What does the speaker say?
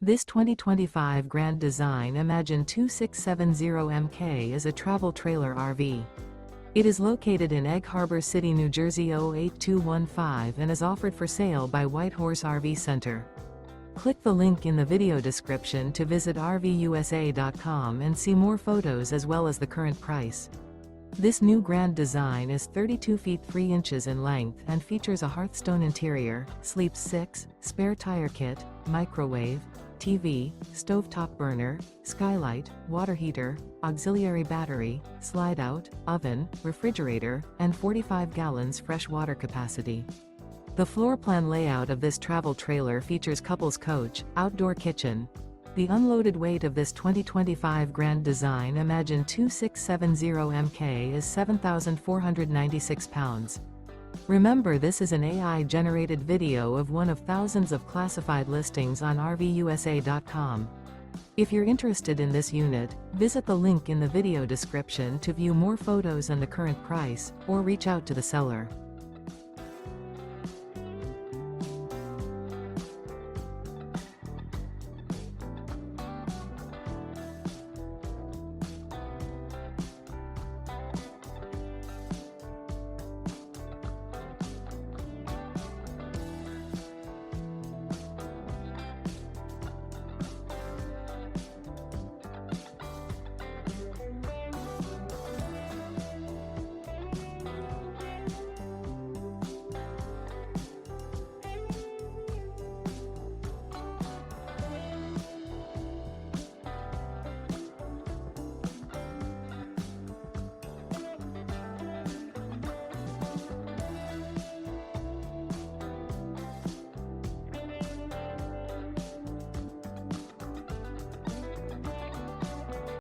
This 2025 Grand Design Imagine 2670MK is a travel trailer RV. It is located in Egg Harbor City, New Jersey 08215 and is offered for sale by Whitehorse RV Center. Click the link in the video description to visit RVUSA.com and see more photos as well as the current price. This new Grand Design is 32 feet 3 inches in length and features a HEARTHSTONE interior, sleeps 6, spare tire kit, microwave, TV, stovetop burner, skylight, water heater, auxiliary battery, slide-out, oven, refrigerator, and 45 gallons fresh water capacity. The floor plan layout of this travel trailer features couples coach, outdoor kitchen. The unloaded weight of this 2025 Grand Design Imagine 2670MK is 7,496 pounds. Remember, this is an AI-generated video of one of thousands of classified listings on RVUSA.com. If you're interested in this unit, visit the link in the video description to view more photos and the current price, or reach out to the seller.